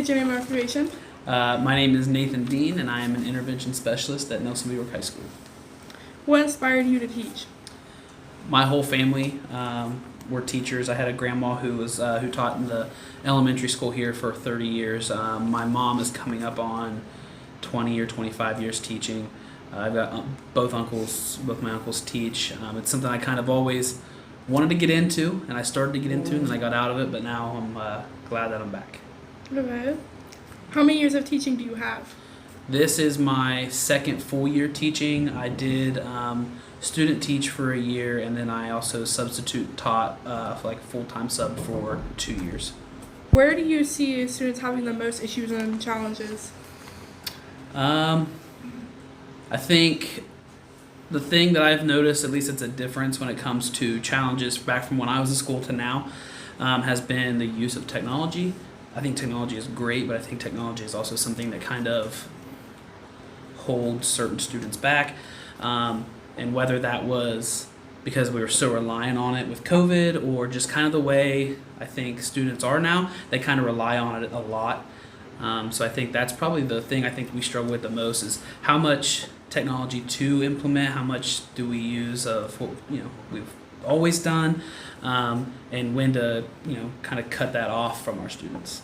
state your name and occupation. My name is Nathan Dean, and I am an intervention specialist at Nelson B. York High School. What inspired you to teach? My whole family were teachers. I had a grandma who taught in the elementary school here for 30 years. My mom is coming up on 20 or 25 years teaching. I've got both my uncles teach. It's something I kind of always wanted to get into, and I started to get into, and then I got out of it, but now I'm glad that I'm back. Okay. How many years of teaching do you have? This is my second full year teaching. I did student teach for a year, and then I also substitute taught for like a full-time sub for 2 years. Where do you see students having the most issues and challenges? I think the thing that I've noticed, at least it's a difference when it comes to challenges back from when I was in school to now, has been the use of technology. I think technology is great, but I think technology is also something that kind of holds certain students back. And whether that was because we were so reliant on it with COVID, or just kind of the way I think students are now, they kind of rely on it a lot. So I think that's probably the thing I think we struggle with the most, is how much technology to implement, how much do we use of what we've always done, and when to kind of cut that off from our students.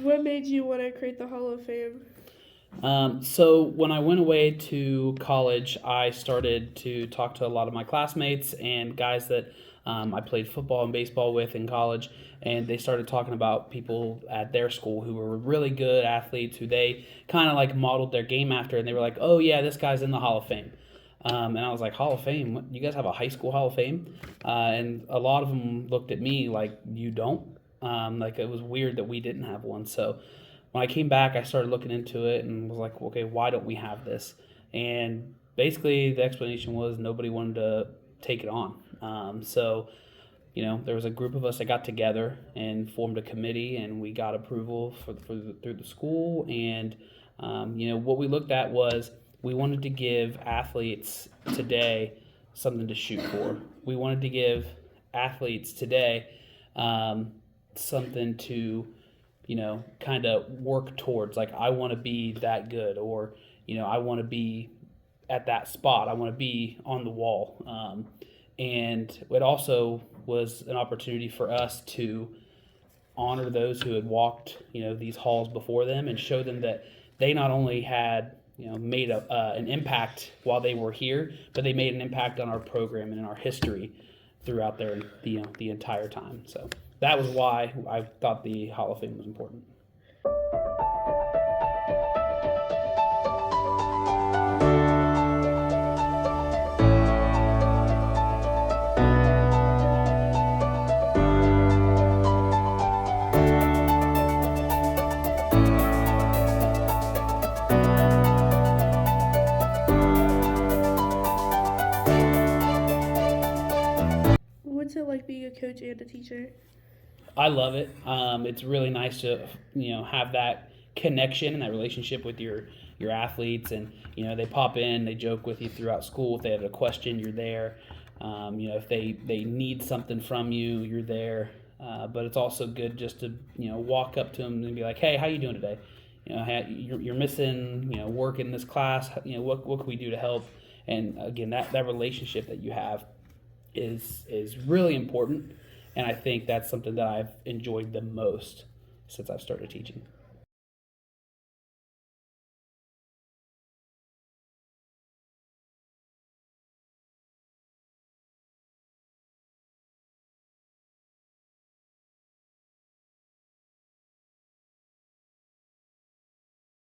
What made you want to create the Hall of Fame? So when I went away to college, I started to talk to a lot of my classmates and guys that I played football and baseball with in college, and they started talking about people at their school who were really good athletes who they kind of like modeled their game after, and they were like, oh yeah, this guy's in the Hall of Fame. And I was like, Hall of Fame? What, you guys have a high school Hall of Fame? And a lot of them looked at me like, you don't? Like it was weird that we didn't have one. So when I came back, I started looking into it and was like, okay, why don't we have this? And basically the explanation was nobody wanted to take it on. There was a group of us that got together and formed a committee, and we got approval through the school. And, what we looked at was we wanted to give athletes today something to shoot for. We wanted to give athletes today something to kind of work towards. Like, I want to be that good, or I want to be at that spot, I want to be on the wall. And it also was an opportunity for us to honor those who had walked these halls before them, and show them that they not only had made an impact while they were here, but they made an impact on our program and in our history throughout the entire time. So that was why I thought the Hall of Fame was important. What's it like being a coach and a teacher? I love it. It's really nice to have that connection and that relationship with your athletes, and they pop in, they joke with you throughout school. If they have a question, you're there. If they need something from you, you're there. But it's also good just to walk up to them and be like, hey, how you doing today? You're missing work in this class. What can we do to help? And again, that relationship that you have is really important. And I think that's something that I've enjoyed the most since I've started teaching.